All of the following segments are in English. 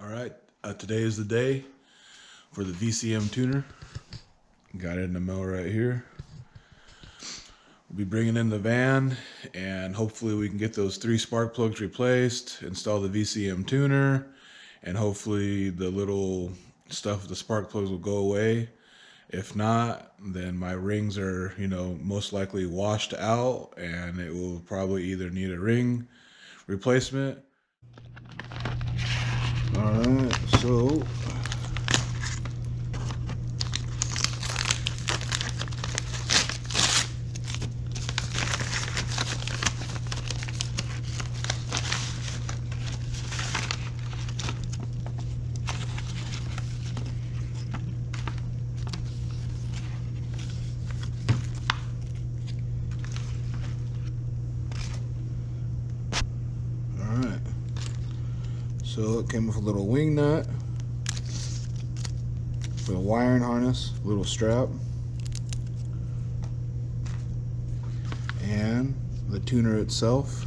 All right, today is the day for the VCM tuner. Got it in the mill right here. We'll be bringing in the van, and hopefully we can get those 3 spark plugs replaced, install the VCM tuner, and hopefully the little stuff with the spark plugs will go away. If not, then my rings are, most likely washed out, and it will probably either need a ring replacement. All right, so So it came with a little wing nut for the wiring harness, little strap, and the tuner itself.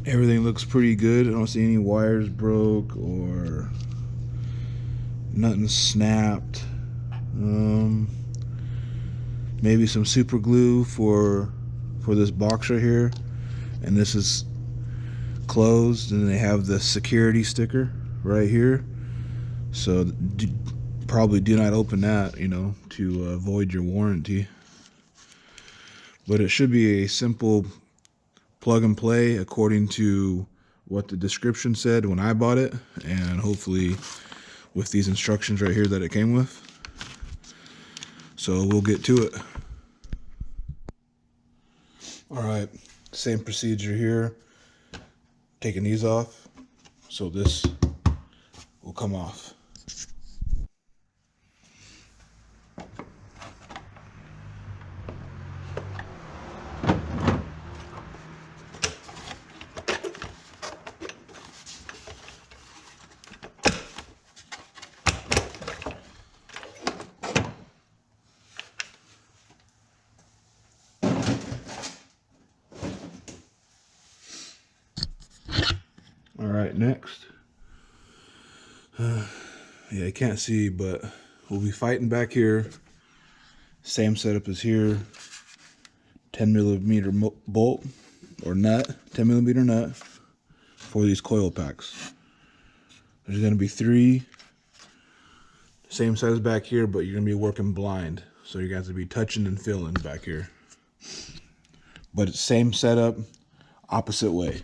Everything looks pretty good. I don't see any wires broke or nothing snapped. Maybe some super glue for this box right here, and this is closed, and they have the security sticker right here, so probably do not open that, to avoid your warranty. But it should be a simple plug and play according to what the description said when I bought it, and hopefully with these instructions right here that it came with. So we'll get to it. All right, same procedure here. Taking these off, so this will come off. All right, next. Yeah, I can't see, but we'll be fighting back here. Same setup as here. 10mm bolt or nut, 10mm nut for these coil packs. There's going to be 3, same size back here, but you're going to be working blind, so you're going to have to be touching and feeling back here. But it's same setup, opposite way.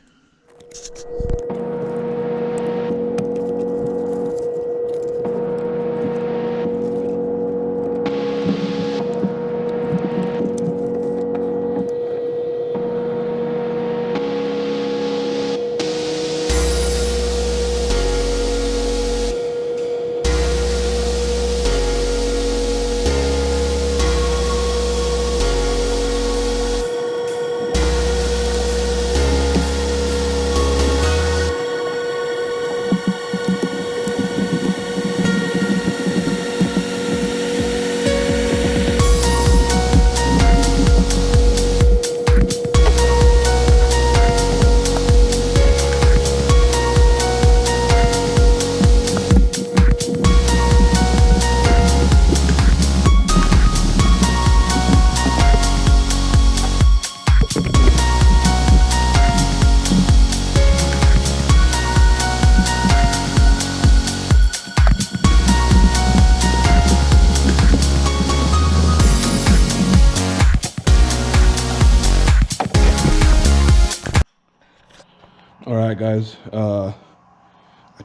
Alright guys, I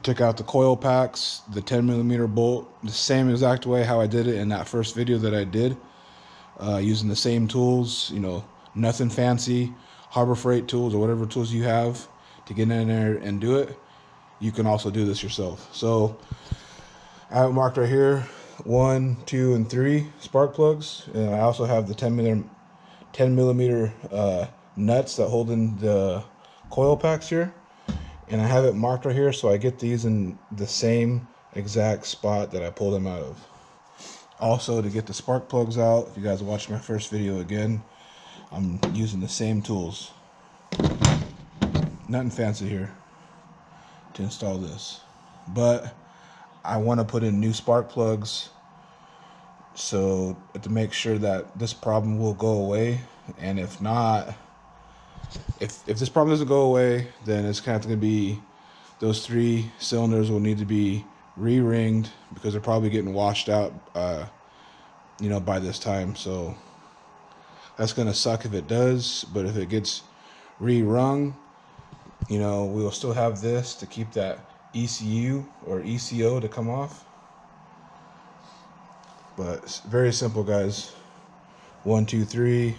took out the coil packs, the 10mm bolt, the same exact way how I did it in that first video that I did, using the same tools, nothing fancy, Harbor Freight tools or whatever tools you have to get in there and do it. You can also do this yourself. So I have it marked right here, 1, 2, and 3 spark plugs, and I also have the 10mm nuts that hold in the coil packs here, and I have it marked right here, so I get these in the same exact spot that I pulled them out of. Also, to get the spark plugs out, if you guys watched my first video again, I'm using the same tools. nothing fancy here to install this, but I want to put in new spark plugs so to make sure that this problem will go away. And if not, if this problem doesn't go away, then it's kind of going to be those 3 cylinders will need to be re-ringed because they're probably getting washed out by this time. So that's going to suck if it does, but if it gets re-rung, we will still have this to keep that ECU or ECO to come off. But it's very simple, guys. 1, 2, 3.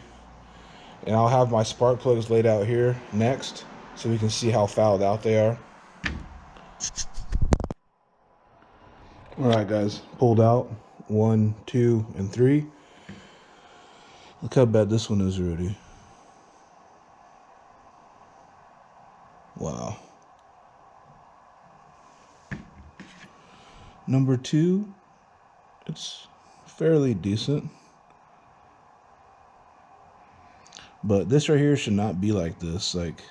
And I'll have my spark plugs laid out here next so we can see how fouled out they are. Alright guys, pulled out 1, 2, and 3. Look how bad this one is already. Wow. Number 2, it's fairly decent. But this right here should not be like this. Like,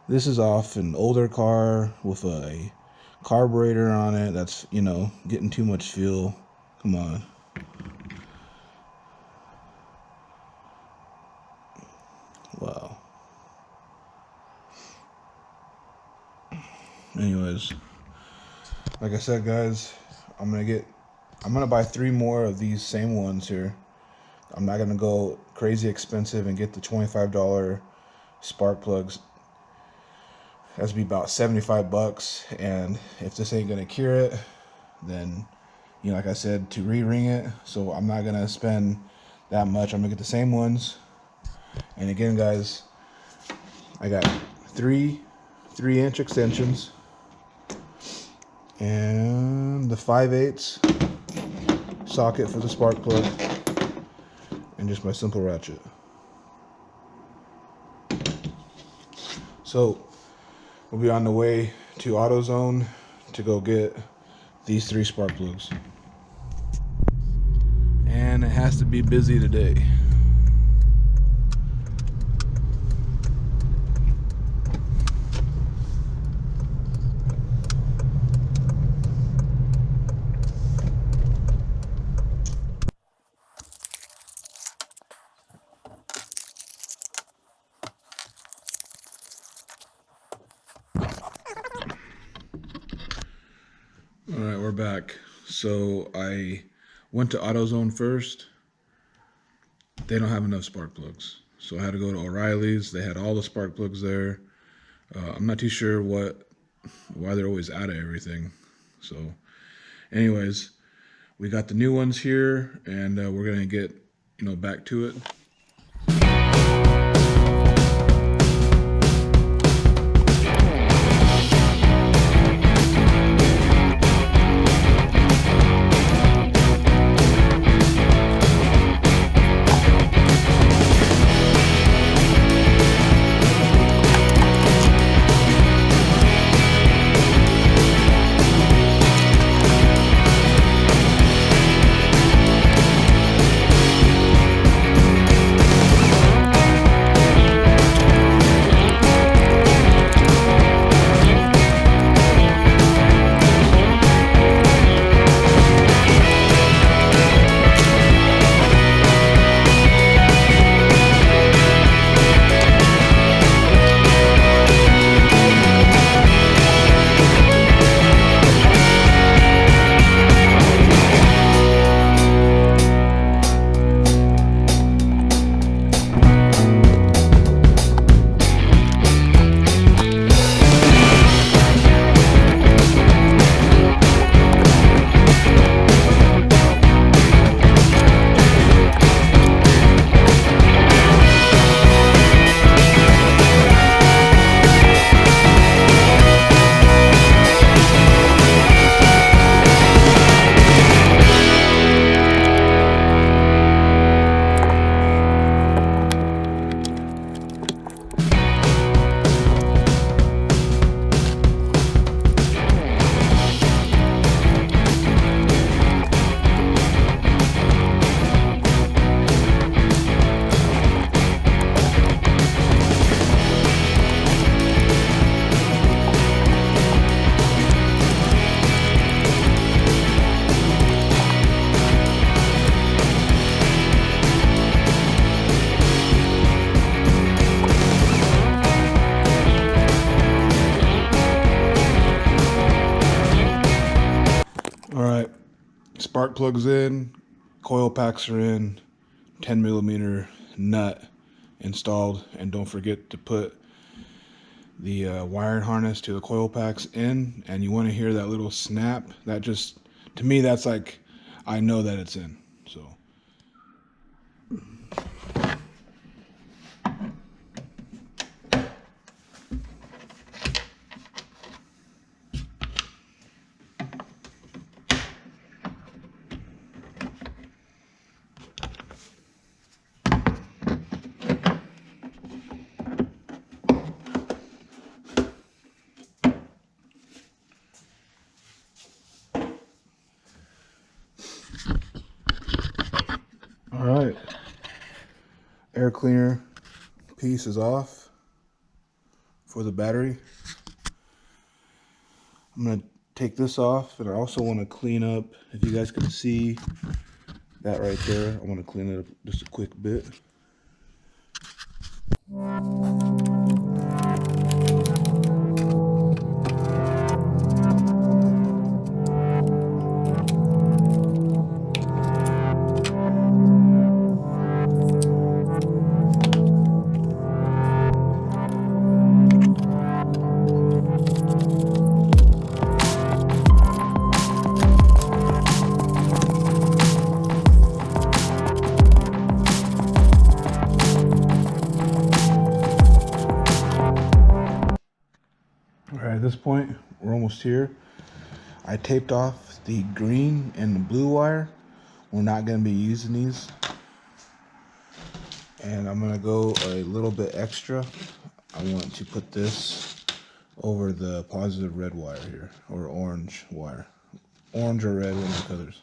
this is off an older car with a carburetor on it that's, getting too much fuel. Come on. Wow. Anyways, like I said, guys, I'm gonna buy 3 more of these same ones here. I'm not gonna go crazy expensive and get the $25 spark plugs. That's be about 75 bucks. And if this ain't gonna cure it, then, like I said, to re-ring it. So I'm not gonna spend that much. I'm gonna get the same ones. And again, guys, I got 3 3-inch extensions and the 5/8 socket for the spark plug, and just my simple ratchet. So we'll be on the way to AutoZone to go get these 3 spark plugs. And it has to be busy today. Alright, we're back. So I went to AutoZone first. They don't have enough spark plugs. So I had to go to O'Reilly's. They had all the spark plugs there. I'm not too sure why they're always out of everything. So anyways, we got the new ones here, and we're going to get, back to it. Spark plugs in, coil packs are in, 10mm nut installed, and don't forget to put the wiring harness to the coil packs in, and you want to hear that little snap. That just, to me, that's like, I know that it's in. So all right, air cleaner piece is off for the battery. I'm gonna take this off, and I also want to clean up, if you guys can see that right there, I want to clean it up just a quick bit. Alright, at this point, we're almost here. I taped off the green and the blue wire. We're not going to be using these. And I'm going to go a little bit extra. I want to put this over the positive red wire here, or orange wire. Orange or red, one of the colors.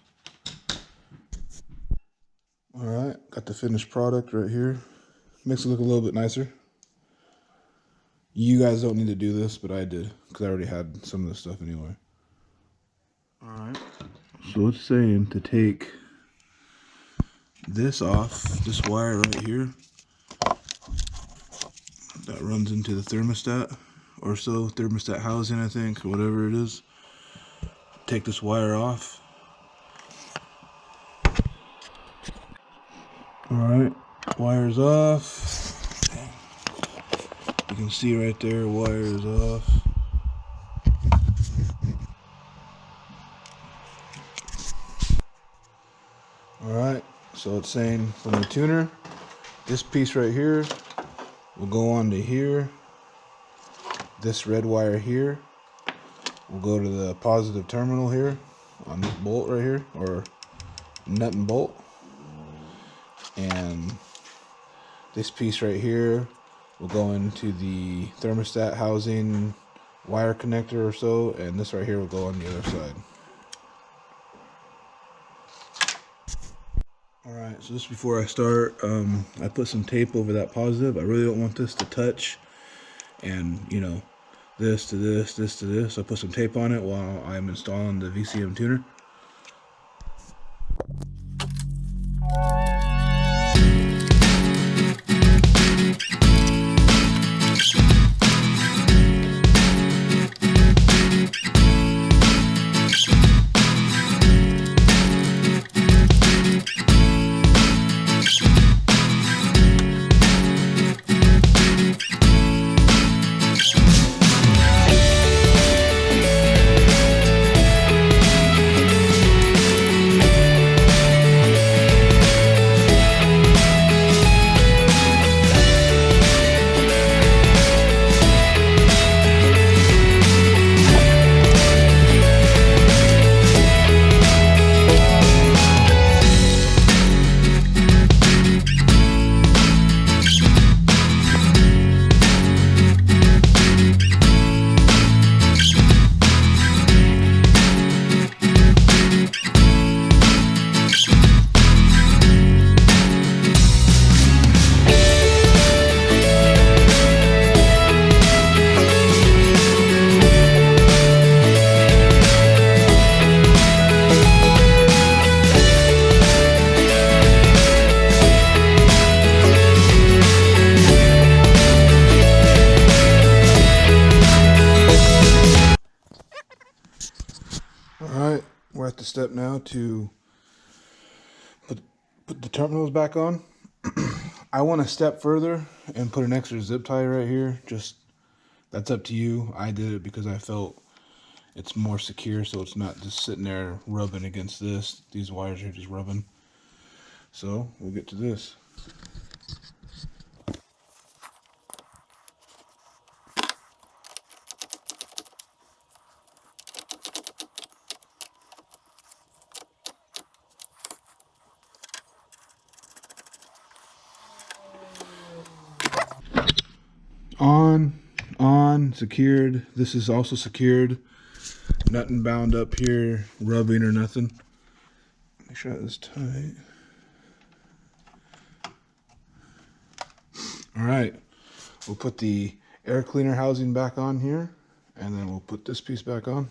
Alright, got the finished product right here. Makes it look a little bit nicer. You guys don't need to do this, but I did, because I already had some of this stuff anyway. Alright, so it's saying to take this off, this wire right here, that runs into the thermostat, or so, thermostat housing I think, or whatever it is. Take this wire off. Alright, wire's off. You can see right there, wire is off. Alright, so it's saying from the tuner, this piece right here will go on to here. This red wire here will go to the positive terminal here on this bolt right here, or nut and bolt. And this piece right here will go into the thermostat housing wire connector or so, and this right here will go on the other side. Alright, so just before I start, I put some tape over that positive. I really don't want this to touch, and you know, this to this, this to this. So I put some tape on it while I'm installing the VCM tuner. the step now to put the terminals back on. I want to step further and put an extra zip tie right here. Just, that's up to you. I did it because I felt it's more secure, so it's not just sitting there rubbing against this. These wires are just rubbing. So we'll get to this. On, secured. This is also secured. Nothing bound up here, rubbing or nothing. Make sure that is tight. All right, we'll put the air cleaner housing back on here, and then we'll put this piece back on.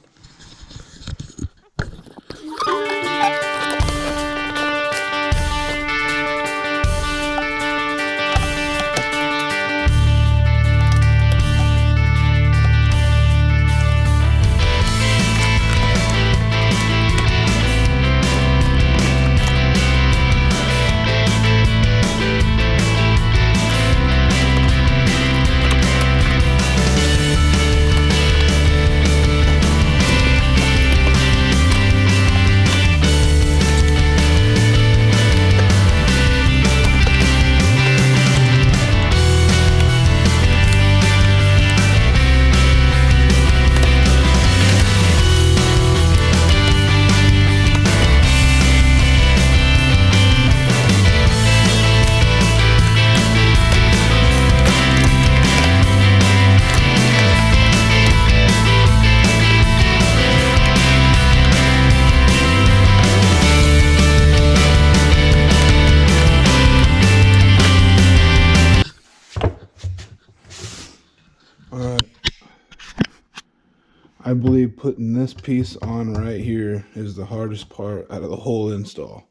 I believe putting this piece on right here is the hardest part out of the whole install.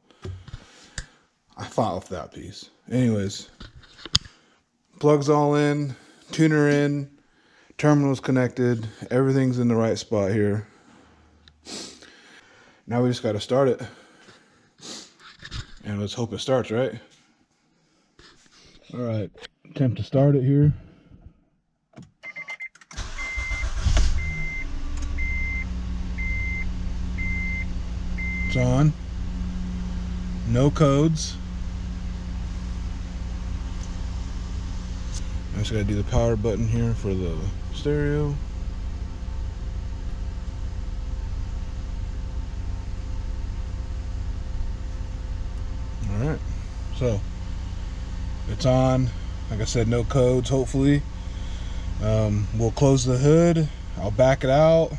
I fought with that piece. Anyways, plugs all in, tuner in, terminals connected, everything's in the right spot here. Now we just got to start it. And let's hope it starts, right? All right, attempt to start it here. It's on. No codes. I just gotta do the power button here for the stereo. Alright, so it's on. Like I said, no codes, hopefully. We'll close the hood. I'll back it out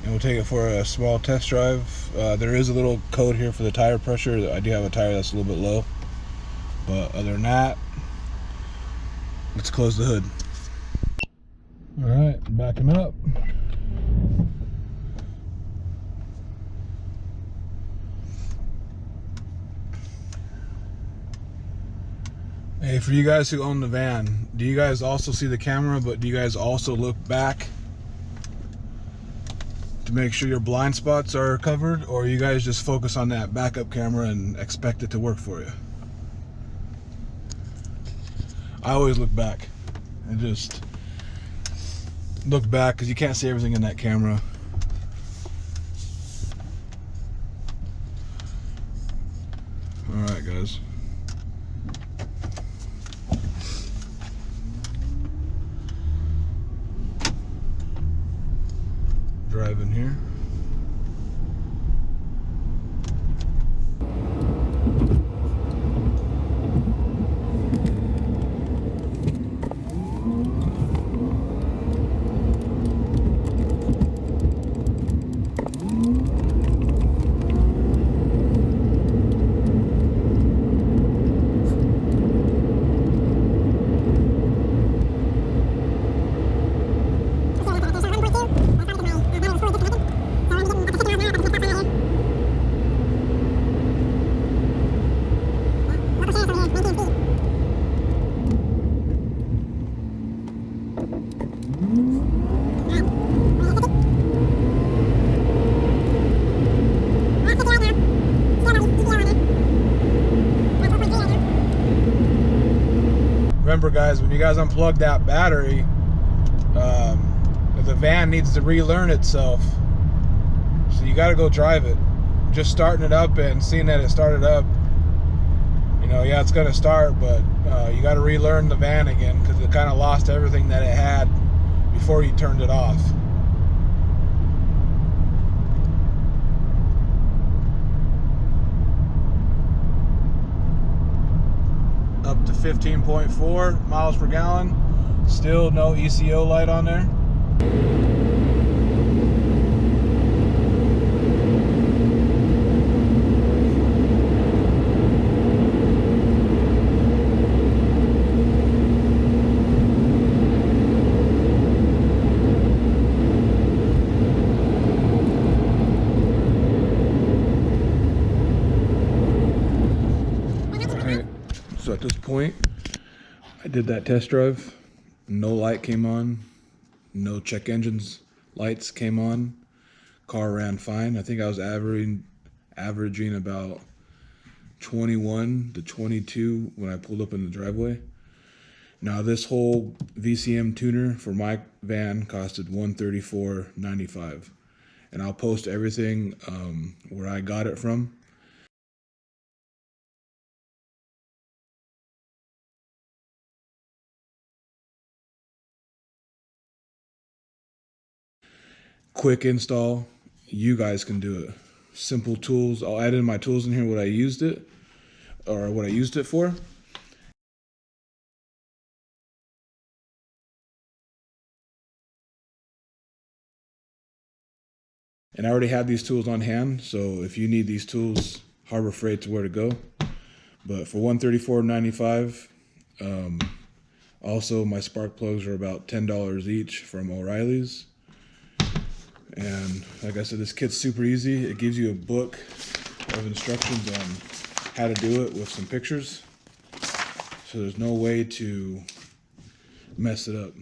and we'll take it for a small test drive. There is a little code here for the tire pressure. I do have a tire that's a little bit low, but other than that, let's close the hood. All right, backing up. Hey, for you guys who own the van, do you guys also see the camera, but do you guys also look back to make sure your blind spots are covered, or you guys just focus on that backup camera and expect it to work for you? I always look back and just look back because you can't see everything in that camera. All right, guys. Driving here. remember, guys, when you guys unplug that battery, the van needs to relearn itself. So you got to go drive it. Just starting it up and seeing that it started up, you know, yeah, it's going to start, but you got to relearn the van again, because it kind of lost everything that it had before you turned it off. Up to 15.4 miles per gallon. Still no ECO light on there. So at this point, I did that test drive. No light came on. No check engines lights came on. Car ran fine. I think I was averaging about 21 to 22 when I pulled up in the driveway. Now this whole VCM tuner for my van costed $134.95, and I'll post everything where I got it from. Quick install, you guys can do it. Simple tools. I'll add in my tools in here, what I used it for. And I already have these tools on hand, so if you need these tools, Harbor Freight's where to go. But for $134.95, also my spark plugs are about $10 each from O'Reilly's. And like I said, this kit's super easy. It gives you a book of instructions on how to do it with some pictures. So there's no way to mess it up.